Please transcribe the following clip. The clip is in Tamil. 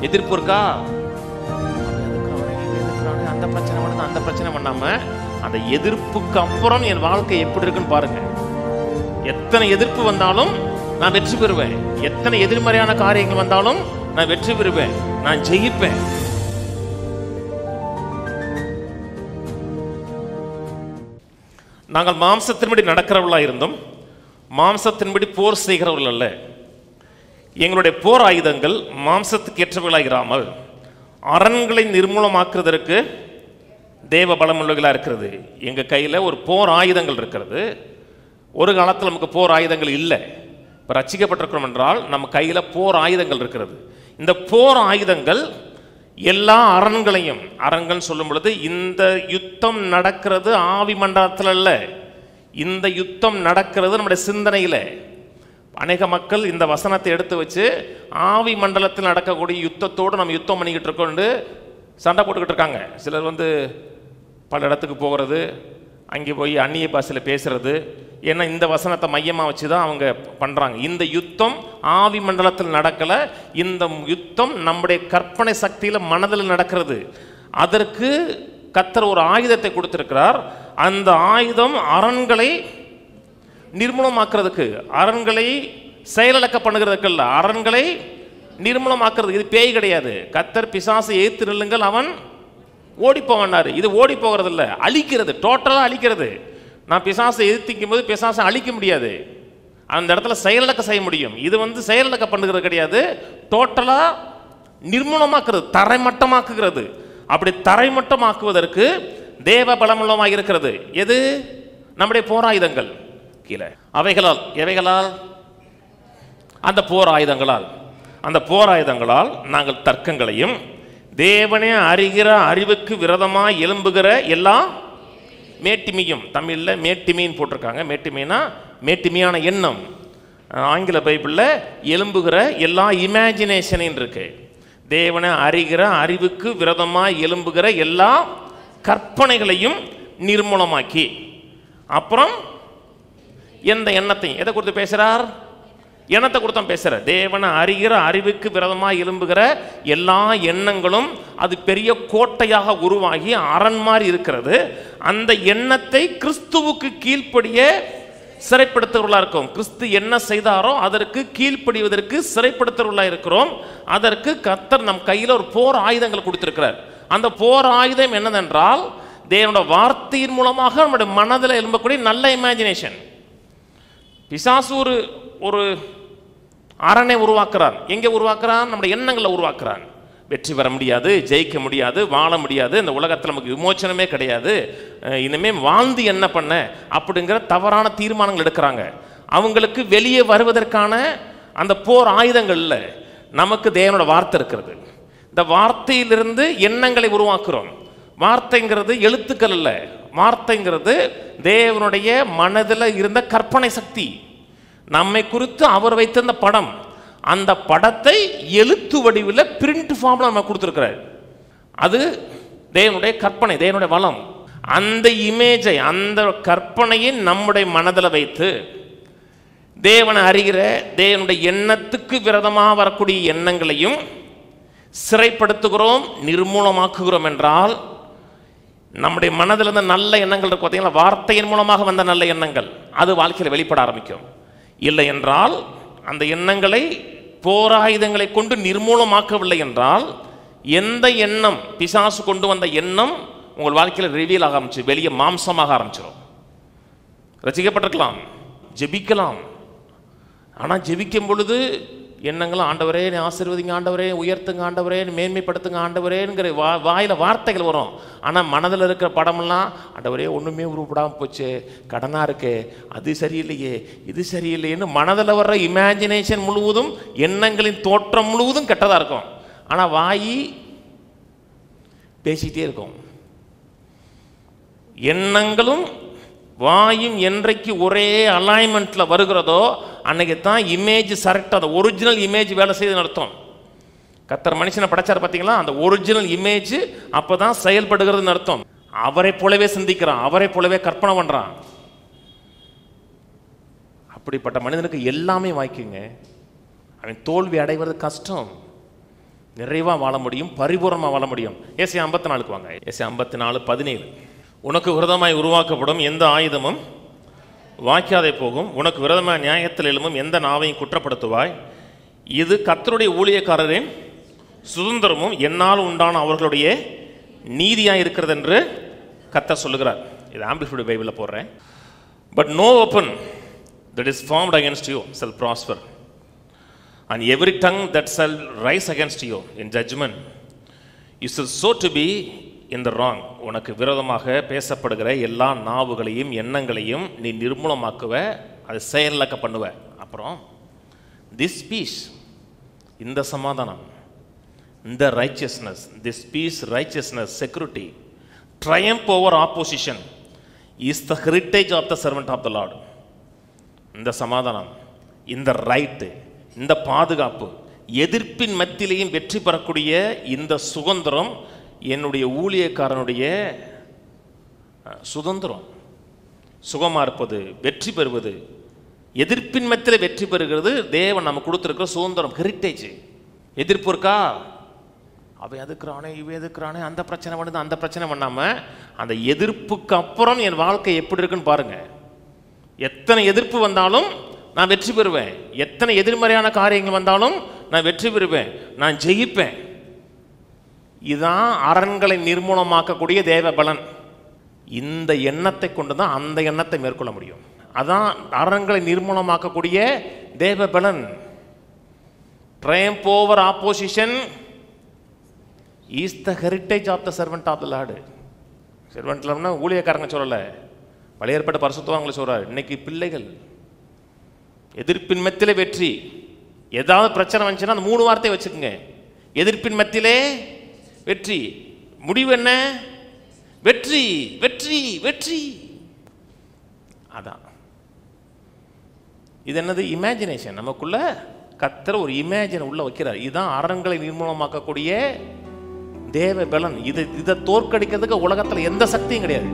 எதிர்ப்பு இருக்கா? அந்த பிரச்சனை பண்ண அந்த பிரச்சனை பண்ணாம அந்த எதிர்ப்புக்கு அப்புறம் என் வாழ்க்கை எப்படி இருக்குன்னு பாருங்க. எத்தனை எதிர்ப்பு வந்தாலும் நான் வெற்றி பெறுவேன். எத்தனை எதிர்மறையான காரியங்கள் வந்தாலும் நான் வெற்றி பெறுவேன், நான் ஜெயிப்பேன். நாங்கள் மாம்சத்தின்படி நடக்கிறவர்களா இருந்தோம், மாம்சத்தின்படி போர் செய்கிறவர்கள் அல்ல. எங்களுடைய போர் ஆயுதங்கள் மாம்சத்துக்கு ஏற்றவர்களாகிறாமல் அரண்களை நிர்மூலமாக்குவதற்கு தேவ பலமுள்ளவர்களாக இருக்கிறது. எங்கள் கையில் ஒரு போர் ஆயுதங்கள் இருக்கிறது. ஒரு காலத்தில் நமக்கு போர் ஆயுதங்கள் இல்லை. இப்போ ரட்சிக்கப்பட்டிருக்கிறோம் என்றால் நம்ம கையில் போர் ஆயுதங்கள் இருக்கிறது. இந்த போர் ஆயுதங்கள் எல்லா அரண்களையும், அரண்கள் சொல்லும் பொழுது இந்த யுத்தம் நடக்கிறது ஆவி மண்டலத்தில் அல்ல, இந்த யுத்தம் நடக்கிறது நம்முடைய சிந்தனையில். அநேக மக்கள் இந்த வசனத்தை எடுத்து வச்சு ஆவி மண்டலத்தில் நடக்கக்கூடிய யுத்தத்தோடு நம்ம யுத்தம் பண்ணிக்கிட்டு இருக்கோன்னு சண்டை போட்டுக்கிட்டு இருக்காங்க. சிலர் பல இடத்துக்கு போகிறது, அங்கே போய் அந்நிய பாஷையில் பேசுறது, ஏன்னா இந்த வசனத்தை மையமாக வச்சு தான் அவங்க பண்ணுறாங்க. இந்த யுத்தம் ஆவி மண்டலத்தில் நடக்கலை, இந்த யுத்தம் நம்முடைய கற்பனை சக்தியில் மனதில் நடக்கிறது. அதற்கு கர்த்தர் ஒரு ஆயுதத்தை கொடுத்திருக்கிறார். அந்த ஆயுதம் அரண்களை நிர்மூலமாக்குறதுக்கு, அரண்களை செயலிழக்க பண்ணுகிறதுக்கு இல்லை, அரண்களை நிர்மூலமாக்குறது. இது பேய் கிடையாது. கர்த்தர் பிசாசை எதிர்த்து நில்லுங்கள் அவன் ஓடி போவார். இது ஓடி போகிறது இல்லை, அழிக்கிறது, டோட்டலாக அழிக்கிறது. நான் பிசாசை எதிர்த்திக்கும் போது பிசாசை அழிக்க முடியாது, அந்த இடத்துல செயலிழக்க செய்ய முடியும். இது செயலிழக்க பண்ணுகிறது கிடையாது, டோட்டலாக நிர்மூலமாக்குறது, தரைமட்டமாக்குகிறது. அப்படி தரைமட்டமாக்குவதற்கு தேவ பலமுள்ளமாக இருக்கிறது. எது? நம்முடைய போராயுதங்கள். கீழே அவைகளால், எவைகளால்? அந்த போராயுதங்களால். அந்த போராயுதங்களால் நாங்கள் தர்க்கங்களையும் தேவனே அறிகிற அறிவுக்கு விரோதமாக எழும்புகிற எல்லா மேட்டிமையும், தமிழில் மேட்டிமைன்னு போட்டிருக்காங்க. மேட்டிமைனா மேட்டிமையான எண்ணம். ஆங்கில பைபிளில் எழும்புகிற எல்லா இமேஜினேஷனின் இருக்கு. தேவனை அறிகிற அறிவுக்கு விரோதமாக எழும்புகிற எல்லா கற்பனைகளையும் நிர்மூலமாக்கி, அப்புறம் எந்த எண்ணத்தையும், எதை கொடுத்து பேசுகிறார்? எண்ணத்தை கொடுத்தான் பேசுகிற. தேவனை அறிகிற அறிவுக்கு விரோதமாக எழும்புகிற எல்லா எண்ணங்களும் அது பெரிய கோட்டையாக உருவாகி அரண் மாதிரி இருக்கிறது. அந்த எண்ணத்தை கிறிஸ்துவுக்கு கீழ்ப்படிய சிறைப்படுத்துவர்களாக இருக்கும். கிறிஸ்து என்ன செய்தாரோ அதற்கு கீழ்ப்படிவதற்கு சிறைப்படுத்துவர்களாக இருக்கிறோம். அதற்கு கர்த்தர் நம் கையில் ஒரு போர் ஆயுதங்கள் கொடுத்திருக்கிறார். அந்த போர் ஆயுதம் என்னதென்றால் தேவனுடைய வார்த்தையின் மூலமாக நம்முடைய மனதில் எழும்பக்கூடிய நல்ல இமேஜினேஷன். பிசாசு ஒரு அரணை உருவாக்குறான். எங்கே உருவாக்குறான்? நம்முடைய எண்ணங்களை உருவாக்குறான். வெற்றி பெற முடியாது, ஜெயிக்க முடியாது, வாழ முடியாது, இந்த உலகத்தில் நமக்கு விமோச்சனமே கிடையாது, இனிமேல் வாழ்ந்து என்ன பண்ண அப்படிங்கிற தவறான தீர்மானங்கள் எடுக்கிறாங்க. அவங்களுக்கு வெளியே வருவதற்கான அந்த போர் ஆயுதங்கள் இல்லை, நமக்கு தேவனோட வார்த்தை இருக்கிறது. இந்த வார்த்தையிலிருந்து எண்ணங்களை உருவாக்குறோம். வார்த்தைங்கிறது எழுத்துக்கள் இல்லை, வார்த்தைங்கிறது தேவனுடைய மனதில் இருந்த கற்பனை சக்தி. நம்மை குறித்து அவர் வைத்திருந்த படம், அந்த படத்தை எழுத்து வடிவில் பிரிண்ட் ஃபார்ம்ல நம்ம கொடுத்துருக்கிறார். அது தேவனுடைய கற்பனை, தேவனுடைய வளம். அந்த இமேஜை, அந்த கற்பனையை நம்முடைய மனதில் வைத்து தேவனை அறிகிற தேவனுடைய எண்ணத்துக்கு விரோதமாக வரக்கூடிய எண்ணங்களையும் சிறைப்படுத்துகிறோம், நிர்மூலமாக்குகிறோம். என்றால் நம்முடைய மனதில் இருந்த நல்ல எண்ணங்கள் இருக்கு பார்த்தீங்களா, வார்த்தையின் மூலமாக வந்த நல்ல எண்ணங்கள், அது வாழ்க்கையில் வெளிப்பட ஆரம்பிக்கும். இல்லை என்றால் அந்த எண்ணங்களை போராயுதங்களை கொண்டு நிர்மூலமாக்கவில்லை என்றால் எந்த எண்ணம், பிசாசு கொண்டு வந்த எண்ணம் உங்கள் வாழ்க்கையில் ரிவீல் ஆக ஆரம்பிச்சு, வெளியே மாம்சமாக ஆரம்பிச்சிடும். ரசிக்கப்பட்டிருக்கலாம், ஜெபிக்கலாம், ஆனால் ஜெபிக்கும் பொழுது எண்ணங்களும் ஆண்டவரே ஆசீர்வதிங்க, ஆண்டவரே உயர்த்துங்க, ஆண்டவரே மேன்மைப்படுத்துங்க, ஆண்டவரேங்கிற வாயில் வார்த்தைகள் வரும். ஆனால் மனதில் இருக்கிற படமெல்லாம் ஆண்டவரே ஒன்றுமே உருப்படாமல் போச்சு, கடனாக இருக்கு, அது சரியில்லையே, இது சரியில்லையேன்னு மனதில் வர்ற இமேஜினேஷன் முழுவதும், எண்ணங்களின் தோற்றம் முழுவதும் கெட்டதாக இருக்கும். ஆனால் வாய் பேசிகிட்டே இருக்கும். எண்ணங்களும் வாயும் என்றைக்கு ஒரே அலைன்மெண்ட்டில் வருகிறதோ அன்னைக்கு தான் இமேஜ் கரெக்டாக, அந்த ஒரிஜினல் இமேஜ் வேலை செய்யுதுன்னு அர்த்தம். கர்த்தர் மனுஷனை படைச்சார் பார்த்தீங்களா, அந்த ஒரிஜினல் இமேஜ் அப்போ தான் செயல்படுகிறதுன்னு அர்த்தம். அவரை போலவே சிந்திக்கிறான், அவரை போலவே கற்பனை பண்ணுறான். அப்படிப்பட்ட மனிதனுக்கு எல்லாமே வாய்க்குங்க. அவன் தோல்வி அடைவது கஷ்டம். நிறைவாக வாழ முடியும், பரிபூர்ணமாக வாழ முடியும். ஏசாயா 54 வாங்க. ஏசாயா 54:17. உனக்கு விரோதமாய் உருவாக்கப்படும் எந்த ஆயுதமும் வாய்க்காதே போகும், உனக்கு விரோதமாய் நியாயத்தில் எழும்பும் எந்த நாவையும் குற்றப்படுத்துவாய். இது கர்த்தருடைய ஊழியக்காரரின் சுதந்திரமும் என்னால் உண்டான அவர்களுடைய நீதியாக இருக்கிறது என்று கர்த்தர் சொல்லுகிறார். இது ஆம்பிளிஃபைடு பைபிளில் போடுறேன். But no weapon that is formed against you shall prosper, and every tongue that shall rise against you in judgment you shall so to be in the wrong. உனக்கு விரோதமாக பேசப்படுகிற எல்லா நாவுகளையும் எண்ணங்களையும் நீ நிர்மூலமாக்குவ, அது செயலக்க பண்ணுவ. அப்புறம் this peace, இந்த சமாதானம், இந்த righteousness, this peace, righteousness, security, triumph over opposition is the heritage of the servant of the Lord. இந்த சமாதானம், இந்த ரைட்டு, இந்த பாதுகாப்பு, எதிர்ப்பின் மத்தியிலையும் வெற்றி பெறக்கூடிய இந்த சுதந்திரம் என்னுடைய ஊழியக்காரனுடைய சுதந்திரம். சுகமாக இருப்பது, வெற்றி பெறுவது, எதிர்ப்பின் மத்தியில் வெற்றி பெறுகிறது தேவன் நம்ம கொடுத்துருக்கிற சுதந்திரம், ஹெரிட்டேஜ். எதிர்ப்பு இருக்கா, அவன் எதுக்குறானே இவன் எதுக்குறானே, அந்த பிரச்சனை பண்ணுது அந்த பிரச்சனை பண்ணாமல் அந்த எதிர்ப்புக்கு அப்புறம் என் வாழ்க்கை எப்படி இருக்குன்னு பாருங்க. எத்தனை எதிர்ப்பு வந்தாலும் நான் வெற்றி பெறுவேன், எத்தனை எதிர்மறையான காரியங்கள் வந்தாலும் நான் வெற்றி பெறுவேன், நான் ஜெயிப்பேன். இதுதான் அரண்களை நிர்மூலமாக்கக்கூடிய தேவ பலன். இந்த எண்ணத்தை கொண்டு தான் அந்த எண்ணத்தை மேற்கொள்ள முடியும். அதான் அரண்களை நிர்மூலமாக்கக்கூடிய தேவ பலன். triumph over opposition is the heritage of the servant of the Lord. செர்வன்ட்லம்னா ஊழியக்காரங்க சொல்லலை, பழைய ஏற்பாட்டு பரிசுத்தவான்களை சொல்றாரு. இன்னைக்கு பிள்ளைகள் எதிர்ப்பின் மத்தியிலே வெற்றி. ஏதாவது பிரச்சனை வந்துச்சுன்னா அந்த 3 வார்த்தையை வச்சுக்கோங்க. எதிர்ப்பின் மத்தியிலே வெற்றி. முடிவு என்ன? வெற்றி, வெற்றி, வெற்றி. அதான் இது என்னது? இமேஜினேஷன். நமக்குள்ள கர்த்தர் ஒரு இமேஜின் உள்ள வைக்கிறார். இதுதான் அரண்களை நிர்மூலமாக்கக்கூடிய தேவ பலன். இதை தோற்கடிக்கிறதுக்கு உலகத்தில் எந்த சக்தியும் கிடையாது.